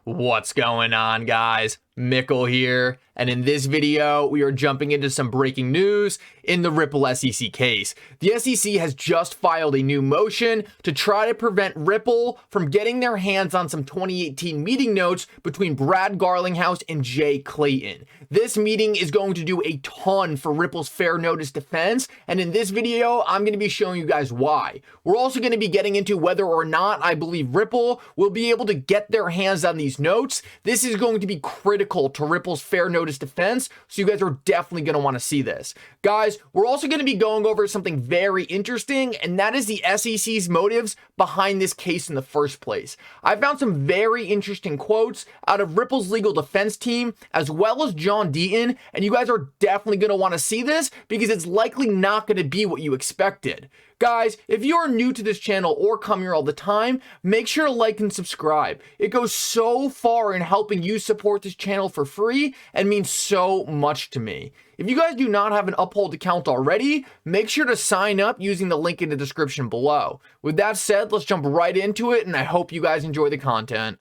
What's going on, guys? Mickle here, and in this video, we are jumping into some breaking news in the Ripple SEC case. The SEC has just filed a new motion to try to prevent Ripple from getting their hands on some 2018 meeting notes between Brad Garlinghouse and Jay Clayton. This meeting is going to do a ton for Ripple's fair notice defense, and in this video, I'm going to be showing you guys why. We're also going to be getting into whether or not I believe Ripple will be able to get their hands on these notes. This is going to be critical to Ripple's fair notice defense, so you guys are definitely going to want to see this. Guys, we're also going to be going over something very interesting, and that is the SEC's motives behind this case in the first place. I found some very interesting quotes out of Ripple's legal defense team, as well as John Deaton, and you guys are definitely going to want to see this because it's likely not going to be what you expected. Guys, if you are new to this channel or come here all the time, make sure to like and subscribe. It goes so far in helping you support this channel for free and means so much to me. If you guys do not have an Uphold account already, make sure to sign up using the link in the description below. With that said, let's jump right into it, and I hope you guys enjoy the content.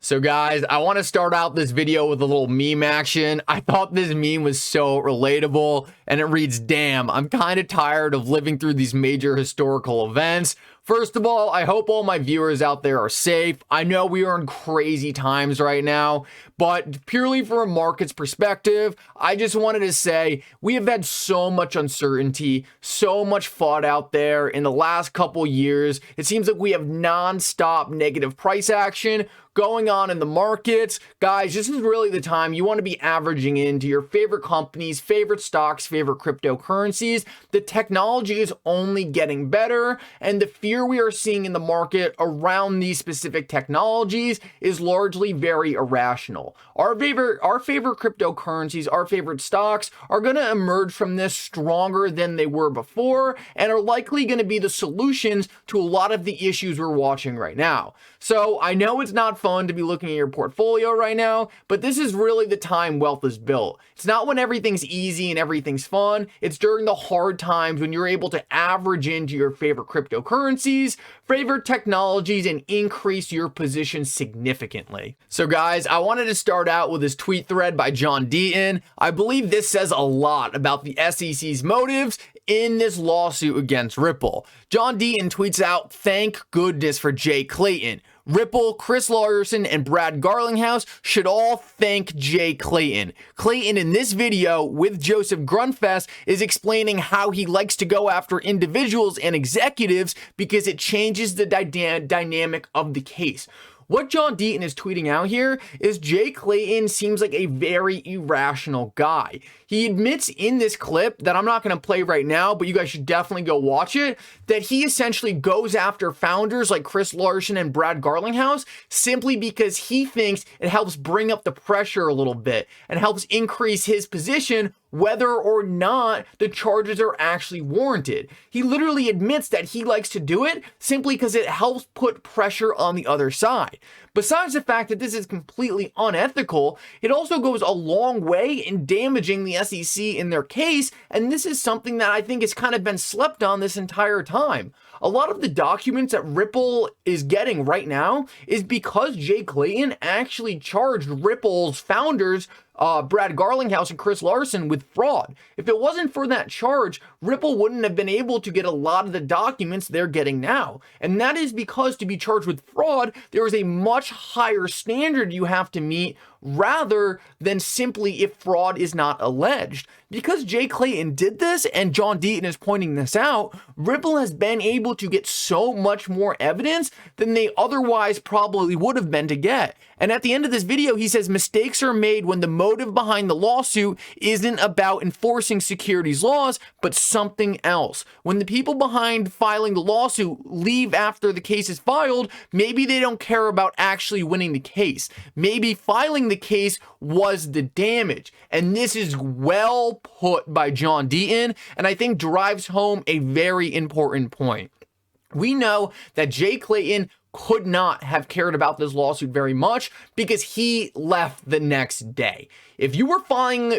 So guys, I want to start out this video with a little meme action. I thought this meme was so relatable, and it reads, "Damn, I'm kind of tired of living through these major historical events. First of all, I hope all my viewers out there are safe. I know we are in crazy times right now, but purely from a market's perspective, I just wanted to say we have had so much uncertainty, so much FUD out there in the last couple years. It seems like we have non-stop negative price action going on in the markets. Guys, this is really the time you want to be averaging into your favorite companies, favorite stocks, favorite cryptocurrencies. The technology is only getting better, and the fear we are seeing in the market around these specific technologies is largely very irrational. Our favorite cryptocurrencies, our favorite stocks are going to emerge from this stronger than they were before and are likely going to be the solutions to a lot of the issues we're watching right now. So I know it's not fun to be looking at your portfolio right now, but this is really the time wealth is built. It's not when everything's easy and everything's fun. It's during the hard times when you're able to average into your favorite cryptocurrencies, favorite technologies, and increase your position significantly. So guys, I wanted to start out with this tweet thread by John Deaton. I believe this says a lot about the SEC's motives in this lawsuit against Ripple. John Deaton tweets out, "Thank goodness for Jay Clayton. Ripple, Chris Larson, and Brad Garlinghouse should all thank Jay Clayton. Clayton in this video with Joseph Grunfest is explaining how he likes to go after individuals and executives because it changes the dynamic of the case." What John Deaton is tweeting out here is Jay Clayton seems like a very irrational guy. He admits in this clip that I'm not going to play right now, but you guys should definitely go watch it, that he essentially goes after founders like Chris Larson and Brad Garlinghouse simply because he thinks it helps bring up the pressure a little bit and helps increase his position whether or not the charges are actually warranted. He literally admits that he likes to do it simply because it helps put pressure on the other side. Besides the fact that this is completely unethical, it also goes a long way in damaging the SEC in their case, and this is something that I think has kind of been slept on this entire time. A lot of the documents that Ripple is getting right now is because Jay Clayton actually charged Ripple's founders, Brad Garlinghouse and Chris Larson, with fraud. If it wasn't for that charge, Ripple wouldn't have been able to get a lot of the documents they're getting now. And that is because to be charged with fraud, there is a much higher standard you have to meet rather than simply if fraud is not alleged. Because Jay Clayton did this, and John Deaton is pointing this out, Ripple has been able to get so much more evidence than they otherwise probably would have been to get. And at the end of this video, he says mistakes are made when the motive behind the lawsuit isn't about enforcing securities laws, but something else. When the people behind filing the lawsuit leave after the case is filed, maybe they don't care about actually winning the case. Maybe filing the case was the damage. And this is well put by John Deaton, and I think drives home a very important point. We know that Jay Clayton could not have cared about this lawsuit very much because he left the next day. If you were filing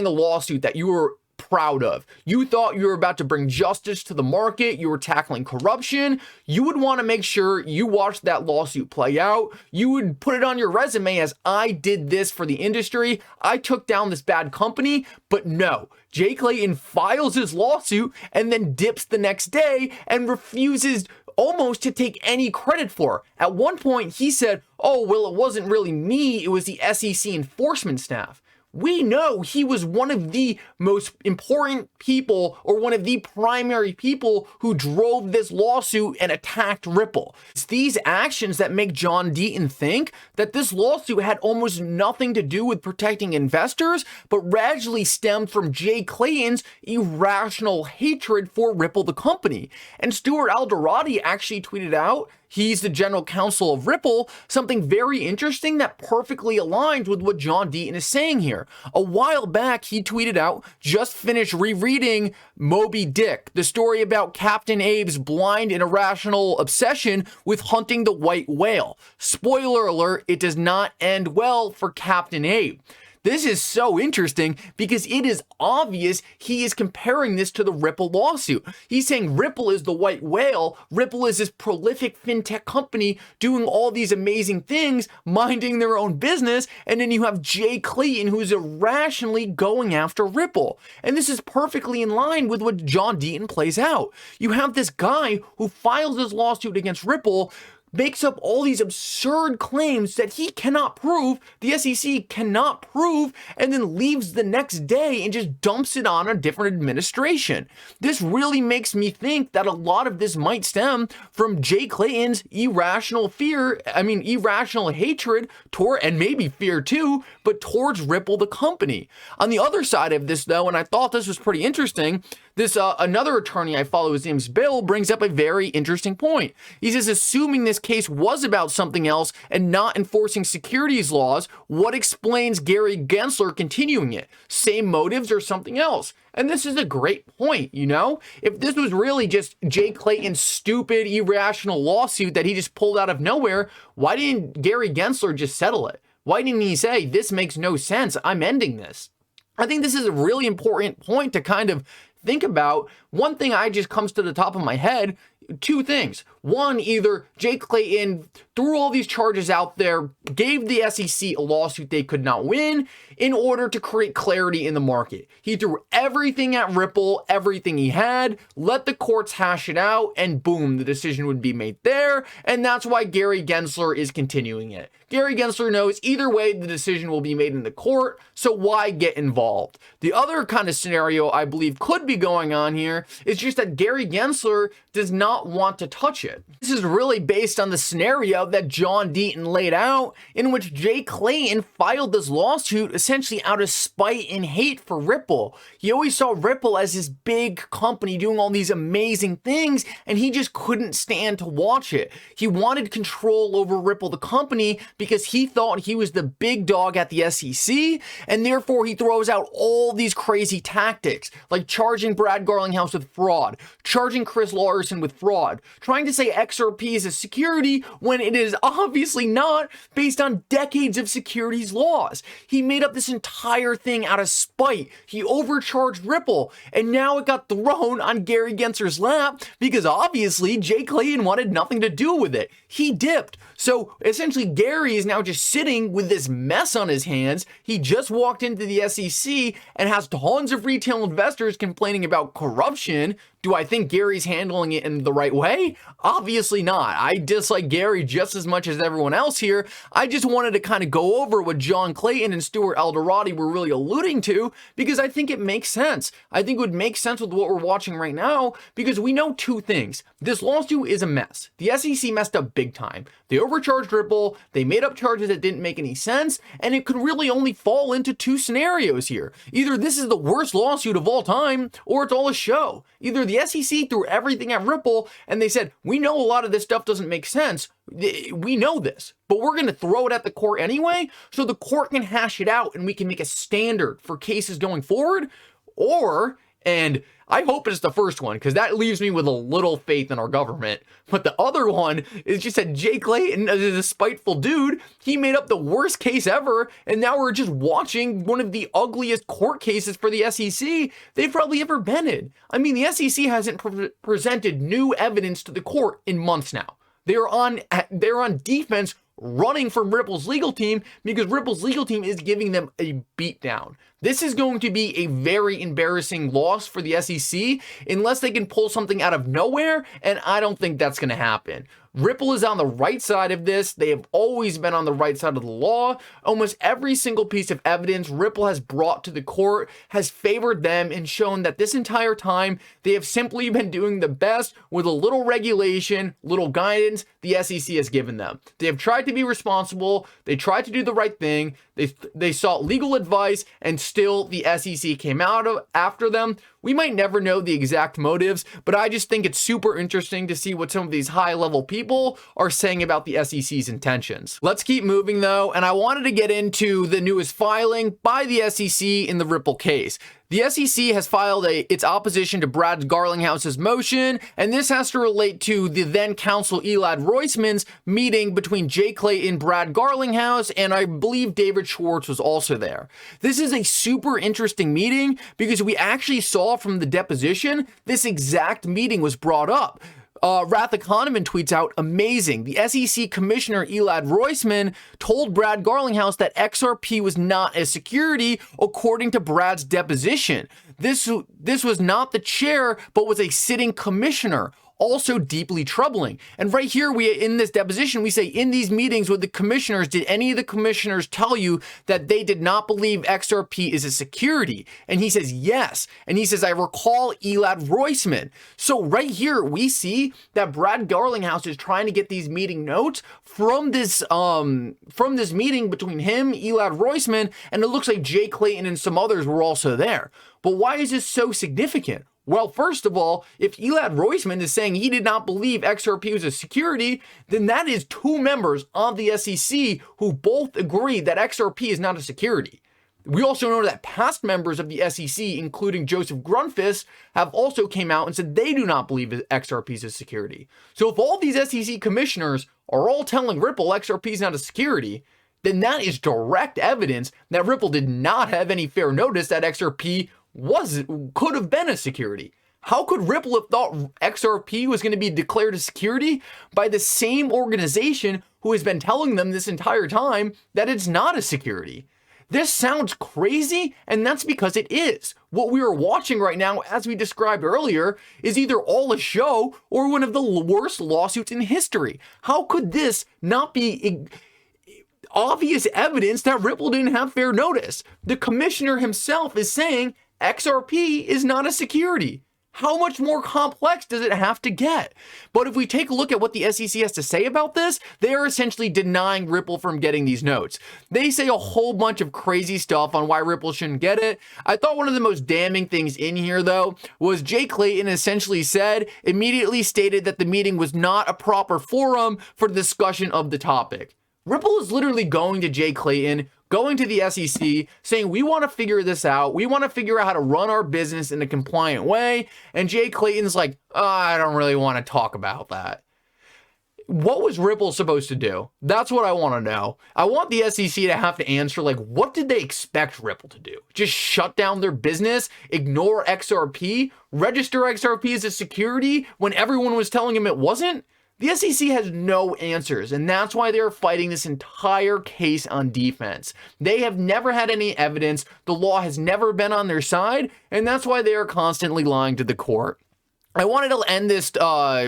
a lawsuit that you were proud of. You thought you were about to bring justice to the market, you were tackling corruption. You would want to make sure you watched that lawsuit play out. You would put it on your resume as, I did this for the industry, I took down this bad company. But no, Jay Clayton files his lawsuit and then dips the next day and refuses almost to take any credit for. At one point, he said, oh, well, it wasn't really me, it was the SEC enforcement staff. We know he was one of the most important people, or one of the primary people who drove this lawsuit and attacked Ripple. It's these actions that make John Deaton think that this lawsuit had almost nothing to do with protecting investors, but radically stemmed from Jay Clayton's irrational hatred for Ripple, the company. And Stuart Alderati actually tweeted out, he's the general counsel of Ripple, something very interesting that perfectly aligns with what John Deaton is saying here. A while back, he tweeted out, just finished rereading Moby Dick, the story about Captain Abe's blind and irrational obsession with hunting the white whale. Spoiler alert, it does not end well for Captain Abe. This is so interesting because it is obvious he is comparing this to the Ripple lawsuit. He's saying Ripple is the white whale. Ripple is this prolific fintech company doing all these amazing things, minding their own business. And then you have Jay Clayton, who's irrationally going after Ripple. And this is perfectly in line with what John Deaton plays out. You have this guy who files this lawsuit against Ripple, makes up all these absurd claims that he cannot prove, the SEC cannot prove, and then leaves the next day and just dumps it on a different administration. This really makes me think that a lot of this might stem from Jay Clayton's irrational hatred toward, and maybe fear too, but towards Ripple, the company. On the other side of this though, and I thought this was pretty interesting, this another attorney I follow, his name's Bill, brings up a very interesting point. He says, assuming this case was about something else and not enforcing securities laws, what explains Gary Gensler continuing it? Same motives or something else? And this is a great point, you know? If this was really just Jay Clayton's stupid, irrational lawsuit that he just pulled out of nowhere, why didn't Gary Gensler just settle it? Why didn't he say, this makes no sense, I'm ending this? I think this is a really important point to kind of think about. One thing I just comes to the top of my head, two things. One, either Jay Clayton threw all these charges out there, gave the SEC a lawsuit they could not win in order to create clarity in the market. He threw everything at Ripple, everything he had, let the courts hash it out, and boom, the decision would be made there. And that's why Gary Gensler is continuing it. Gary Gensler knows either way the decision will be made in the court, so why get involved? The other kind of scenario I believe could be going on here is just that Gary Gensler does not want to touch it. This is really based on the scenario that John Deaton laid out, in which Jay Clayton filed this lawsuit essentially out of spite and hate for Ripple. He always saw Ripple as this big company doing all these amazing things, and he just couldn't stand to watch it. He wanted control over Ripple, the company, because he thought he was the big dog at the SEC, and therefore he throws out all these crazy tactics, like charging Brad Garlinghouse with fraud, charging Chris Larson with fraud, trying to say XRP is a security when it is obviously not, based on decades of securities laws. He made up this entire thing out of spite. He overcharged Ripple, and now it got thrown on Gary Gensler's lap because obviously Jay Clayton wanted nothing to do with it. He dipped. So essentially Gary is now just sitting with this mess on his hands. He just walked into the SEC and has tons of retail investors complaining about corruption. Do I think Gary's handling it in the right way? Obviously not. I dislike Gary just as much as everyone else here. I just wanted to kind of go over what John Clayton and Stuart Alderati were really alluding to, because I think it makes sense. I think it would make sense with what we're watching right now, because we know two things. This lawsuit is a mess. The SEC messed up big time. They overcharged Ripple, they made up charges that didn't make any sense, and it could really only fall into two scenarios here. Either this is the worst lawsuit of all time, or it's all a show. Either the SEC threw everything at Ripple and they said, we know a lot of this stuff doesn't make sense. We know this, but we're going to throw it at the court anyway, so the court can hash it out and we can make a standard for cases going forward. Or And I hope it's the first one, because that leaves me with a little faith in our government. But the other one is just that Jay Clayton is a spiteful dude. He made up the worst case ever, and now we're just watching one of the ugliest court cases for the SEC they've probably ever been in. I mean, the SEC hasn't presented new evidence to the court in months now. They're on defense, running from Ripple's legal team, because Ripple's legal team is giving them a beatdown. This is going to be a very embarrassing loss for the SEC unless they can pull something out of nowhere, and I don't think that's going to happen. Ripple is on the right side of this. They have always been on the right side of the law. Almost every single piece of evidence Ripple has brought to the court has favored them and shown that this entire time they have simply been doing the best with a little regulation, little guidance the SEC has given them. They have tried to be responsible. They tried to do the right thing. They sought legal advice, and still the SEC came out after them. We might never know the exact motives, but I just think it's super interesting to see what some of these high-level people are saying about the SEC's intentions. Let's keep moving though, and I wanted to get into the newest filing by the SEC in the Ripple case. The SEC has filed its opposition to Brad Garlinghouse's motion, and this has to relate to the then counsel Elad Roisman's meeting between Jay Clayton, Brad Garlinghouse, and I believe David Schwartz was also there. This is a super interesting meeting because we actually saw from the deposition this exact meeting was brought up. Wrath Economan tweets out, amazing. The SEC Commissioner Elad Roisman told Brad Garlinghouse that XRP was not a security according to Brad's deposition. This was not the chair, but was a sitting commissioner. Also deeply troubling. And right here, in this deposition, we say, in these meetings with the commissioners, did any of the commissioners tell you that they did not believe XRP is a security? And he says, yes. And he says, I recall Elad Roisman. So right here, we see that Brad Garlinghouse is trying to get these meeting notes from this meeting between him, Elad Roisman, and it looks like Jay Clayton and some others were also there. But why is this so significant? Well, first of all, if Elad Roisman is saying he did not believe XRP was a security, then that is two members of the SEC who both agree that XRP is not a security. We also know that past members of the SEC, including Joseph Grunfist, have also came out and said they do not believe that XRP is a security. So if all these SEC commissioners are all telling Ripple XRP is not a security, then that is direct evidence that Ripple did not have any fair notice that XRP could have been a security. How could Ripple have thought XRP was going to be declared a security by the same organization who has been telling them this entire time that it's not a security? This sounds crazy, and that's because it is. What we are watching right now, as we described earlier, is either all a show or one of the worst lawsuits in history. How could this not be obvious evidence that Ripple didn't have fair notice? The commissioner himself is saying XRP is not a security. How much more complex does it have to get? But if we take a look at what the SEC has to say about this, they are essentially denying Ripple from getting these notes. They say a whole bunch of crazy stuff on why Ripple shouldn't get it. I thought one of the most damning things in here, though, was Jay Clayton essentially immediately stated that the meeting was not a proper forum for the discussion of the topic. Ripple is literally going to Jay Clayton, going to the SEC, saying, we want to figure this out. We want to figure out how to run our business in a compliant way. And Jay Clayton's like, I don't really want to talk about that. What was Ripple supposed to do? That's what I want to know. I want the SEC to have to answer, like, what did they expect Ripple to do? Just shut down their business, ignore XRP, register XRP as a security when everyone was telling him it wasn't? The SEC has no answers, and that's why they're fighting this entire case on defense. They have never had any evidence, the law has never been on their side, and that's why they are constantly lying to the court. I wanted to end this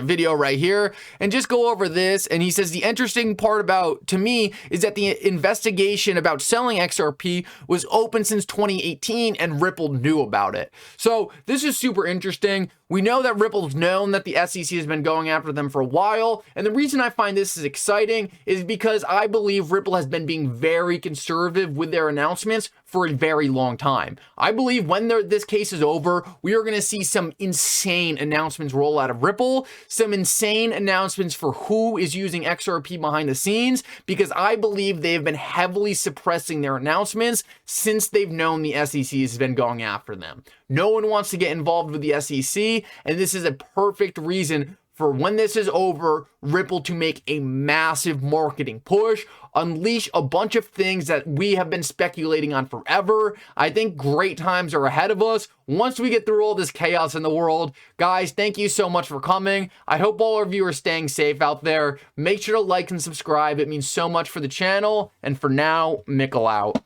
video right here and just go over this. And he says the interesting part to me is that the investigation about selling XRP was open since 2018 and Ripple knew about it. So this is super interesting. We know that Ripple's known that the SEC has been going after them for a while. And the reason I find this is exciting is because I believe Ripple has been being very conservative with their announcements for a very long time. I believe when this case is over, we are going to see some insane announcements announcements roll out of Ripple, some insane announcements for who is using XRP behind the scenes, because I believe they have been heavily suppressing their announcements since they've known the SEC has been going after them. No one wants to get involved with the SEC, and this is a perfect reason for when this is over, Ripple to make a massive marketing push, unleash a bunch of things that we have been speculating on forever. I think great times are ahead of us once we get through all this chaos in the world. Guys, thank you so much for coming. I hope all of you are staying safe out there. Make sure to like and subscribe. It means so much for the channel. And for now, Mickle out.